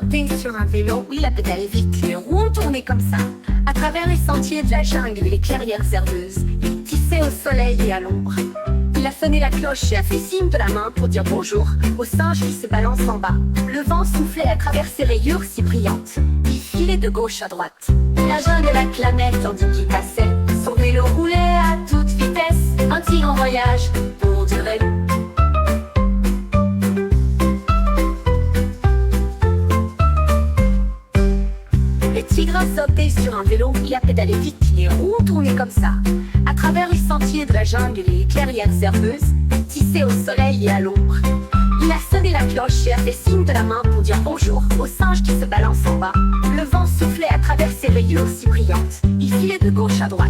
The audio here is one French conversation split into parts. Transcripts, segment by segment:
sauté sur un vélo, il a pédalé vite, les roues tournaient comme ça. À travers les sentiers de la jungle et les clairières herbeuses, il tissait au soleil et à l'ombre. Il a sonné la cloche et a fait signe de la main pour dire bonjour au singe qui se balance en bas. Le vent soufflait à travers ses rayures si brillantes. Il filait de gauche à droite. La jungle l'acclamait tandis qu'il passait. Son vélo roulait à toute vitesse. Un tigre en voyage pour durer. Le tigre a sauté sur un vélo, il a pédalé vite, les roues tournaient comme ça. À travers les sentiers de la jungle et les clairières herbeuses, tissé au soleil et à l'ombre. Il a sonné la cloche et a fait signe de la main pour dire bonjour au singe qui se balance en bas. Le vent soufflait à travers ses rayures si brillantes. Il filait de gauche à droite.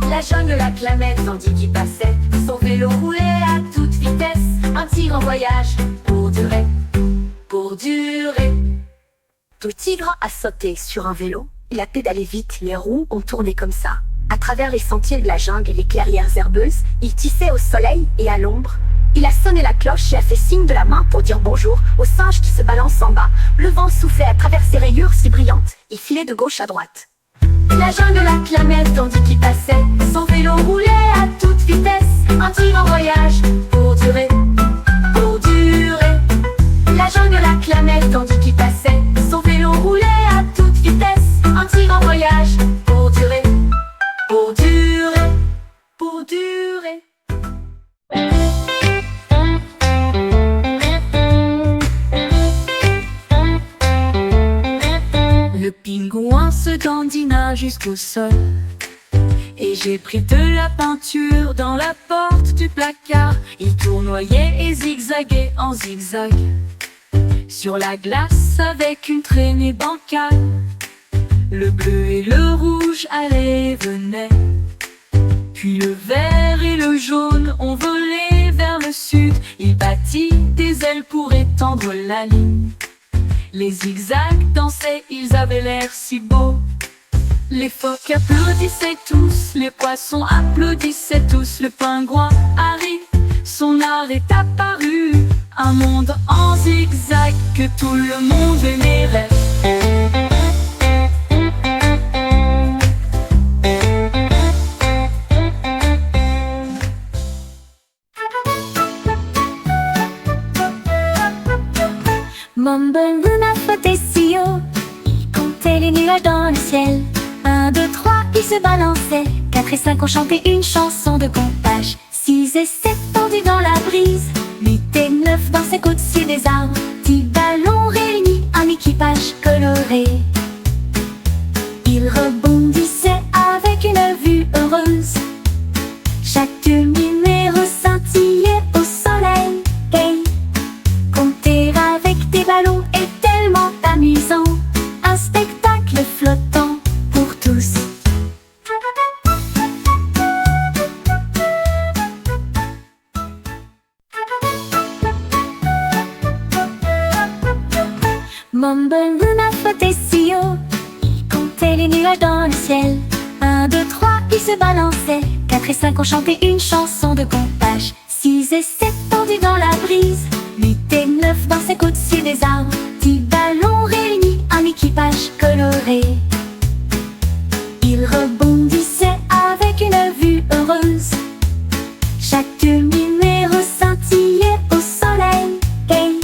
La jungle l'acclamait tandis qu'il passait. Son vélo roulait à toute vitesse. Un tigre en voyage pour durer. Pour durer. Le tigre a sauté sur un vélo. Il a pédalé vite, les roues ont tourné comme ça. À travers les sentiers de la jungle et les clairières herbeuses, il tissait au soleil et à l'ombre. Il a sonné la cloche et a fait signe de la main pour dire bonjour au singe qui se balance en bas. Le vent soufflait à travers ses rayures si brillantes. Il filait de gauche à droite. La jungle l'acclamait tandis qu'il passait. Son vélo roulait à toute vitesse. Un tigre en voyage pour durer. Pour durer. La jungle l'acclamait tandis qu'il passait. Son vélo roulait à toute vitesse. Un tigre en voyage pour durer. Pour durer. Pour durer. Le pingouin se dandina jusqu'au sol. Et j'ai pris de la peinture dans la porte du placard. Il tournoyait et zigzaguait en zigzag sur la glace avec une traînée bancale. Le bleu et le rouge allaient et venaient. Puis le vert et le jaune ont volé vers le sud. Il battit des ailes pour étendre la ligne. Les zigzags dansaient, ils avaient l'air si beaux. Les phoques applaudissaient tous, les poissons applaudissaient tous. Le pingouin arrive, son art est apparu. Un monde en zigzag que tout le monde aimerait. Mumble Luna flottait si haut, il comptait les nuages dans le ciel. 1, 2, 3, il se balançait. 4 et 5 ont chanté une chanson de comptage. 6 et 7 tendus dans la brise. 8 et 9 dansaient au-dessus des arbres. 10 ballons réunis, un équipage coloré. Ils rebondissaient avec une vue heureuse. Chaque numéro scintillait au soleil. Hey, compter avec des ballons est tellement amusant. Un spectacle flottant pour tous. Mumble Luna flottait si haut, il comptait les nuages dans le ciel. 1, 2, 3, il se balançait. 4 et 5 ont chanté une chanson de comptage. 6 et 7 tendus dans la brise. 8 et 9 dansaient au-dessus des arbres. 10 ballons réunis, un équipage coloré. Ils rebondissaient avec une vue heureuse. Chaque numéro scintillait au soleil. Hey,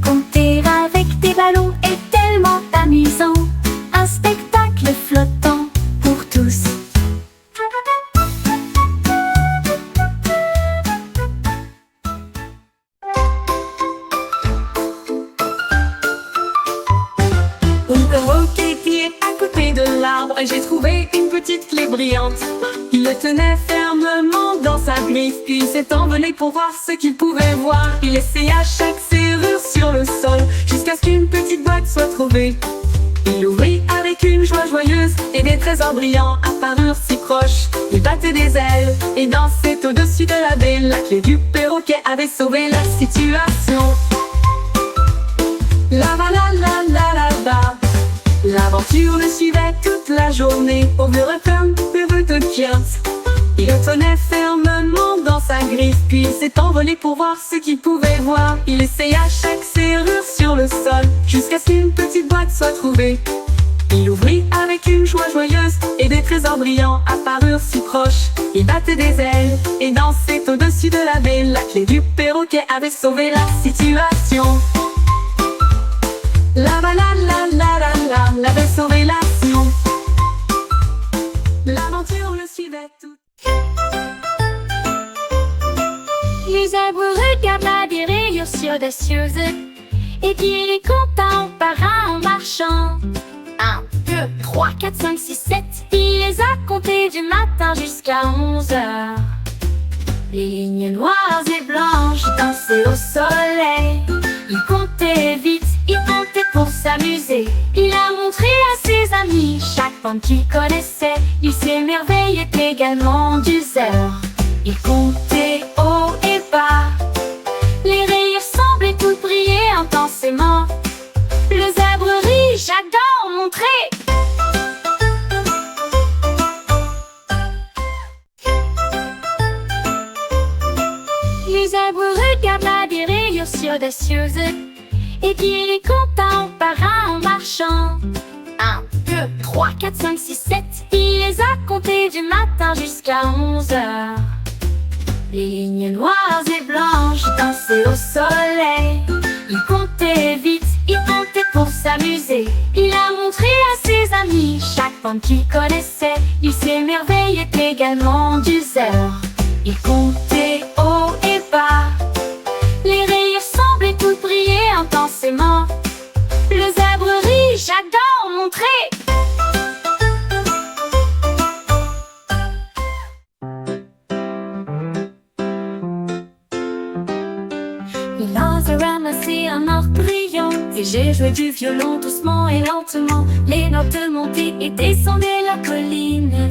compter avec des ballons est tellement amusant. Un spectacle flottant pour tous. Un perroquet qui est à côté de l'arbre, et j'ai trouvé une petite clé brillante. Il le tenait fermement dans sa griffe, puis il s'est envolé pour voir ce qu'il pouvait voir. Il essaya chaque serrure sur le sol, jusqu'à ce qu'une petite boîte soit trouvée. Il l'ouvrit avec une joie joyeuse, et des trésors brillants apparurent si proches. Il battait des ailes et dansait au-dessus de la baie. La clé du perroquet avait sauvé la situation. La la la la la la la. L'aventure le suivait toute la journée. Au vieux requin, heureux de Kiers. Il le tenait fermement dans sa griffe, puis il s'est envolé pour voir ce qu'il pouvait voir. Il essaya chaque serrure sur le sol, jusqu'à ce qu'une petite boîte soit trouvée. Il ouvrit avec une joie joyeuse, et des trésors brillants apparurent si proches. Il battait des ailes et dansait au-dessus de la baie. La clé du perroquet avait sauvé la situation. La la la la la la, l'avait sauvé l'action. L'aventure le suivait tout. Le zèbre regarde la rayures audacieuse et puis il est content par en marchant. 1, 2, 3, 4, 5, 6, 7. Il les a comptés du matin jusqu'à 11 heures. Les lignes noires et blanches dansaient au soleil. Il comptait vite, il comptait pour s'amuser. Il a montré à ses amis chaque forme qu'il connaissait. Il s'émerveillait également du zèbre. Il comptait haut et bas. Les rayures semblaient toutes briller intensément. Le zèbre rit, j'adore montrer. Le zèbre regarde la rayures audacieuse et puis il est content par en marchant. 1, 2, 3, 4, 5, 6, 7. Il les a comptés du matin jusqu'à 11 heures. Les lignes noires et blanches dansaient au soleil. Il comptait vite, il comptait pour s'amuser. Il a montré à ses amis chaque forme qu'il connaissait. Il s'émerveillait également du zèbre. Il comptait haut et bas. Les rayures semblaient toutes briller intensément. Le zèbre rit, j'adore montrer. Il a ramassé un or brillant et j'ai joué du violon doucement et lentement. Les notes montaient et descendaient la colline.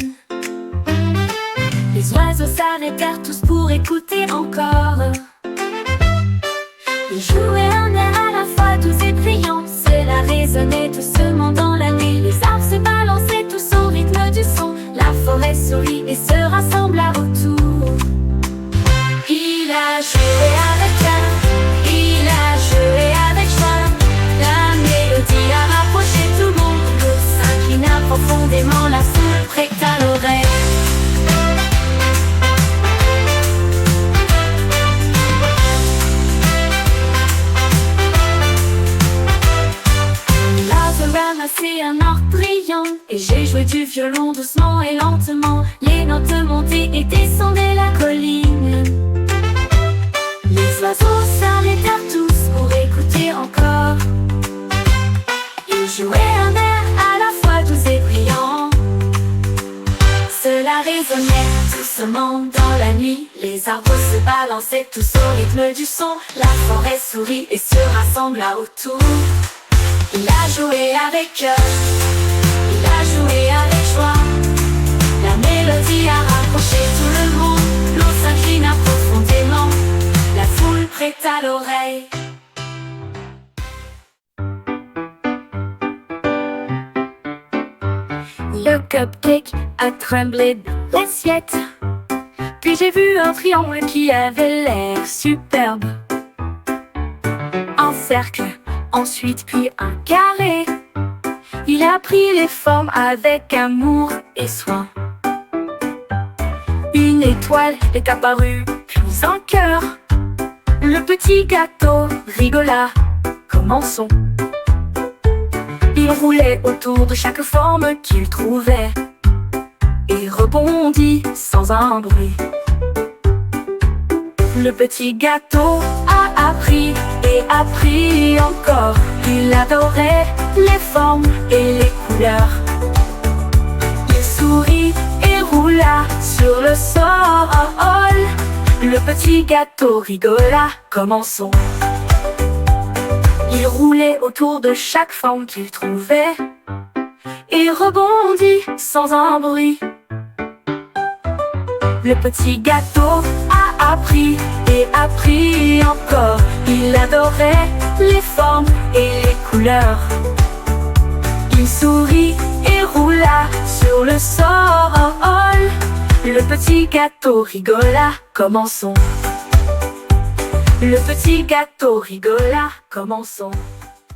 Les oiseaux s'arrêtèrent tous pour écouter encore. Ils jouaient un air à la fois doux et brillant. Cela résonnait doucement dans la nuit. Les arbres se balançaient tous au rythme du son. La forêt sourit et se rassembla autour. Il a joué avec cœur, il a joué avec joie. La mélodie a rapproché tout le monde. L'eau s'inclina profondément, la foule prête à l'oreille. Ramassé un or brillant et j'ai joué du violon doucement et lentement. Les notes montaient et descendaient la colline. Les oiseaux s'arrêtèrent tous pour écouter encore. Ils jouaient un air à la fois doux et brillant. Cela résonnait doucement dans la nuit. Les arbres se balançaient tous au rythme du son. La forêt sourit et se rassembla autour. Il a joué avec cœur, il a joué avec joie. La mélodie a rapproché tout le monde. L'eau s'inclina profondément, la foule prête à l'oreille. Le cupcake a tremblé dans l'assiette. Puis j'ai vu un triangle qui avait l'air superbe. Un cercle, ensuite puis un carré. Il a pris les formes avec amour et soin. Une étoile est apparue, puis un cœur. Le petit gâteau rigola, commençons. Il roulait autour de chaque forme qu'il trouvait et rebondit sans un bruit. Le petit gâteau a appris et appris encore. Il adorait les formes et les couleurs. Il sourit et roula sur le sol. Le petit gâteau rigola, commençons. Il roulait autour de chaque forme qu'il trouvait et rebondit sans un bruit. Le petit gâteau a appris et appris encore. Il adorait les formes et les couleurs. Il sourit et roula sur le sol. Le petit gâteau rigola, commençons. Le petit gâteau rigola, commençons.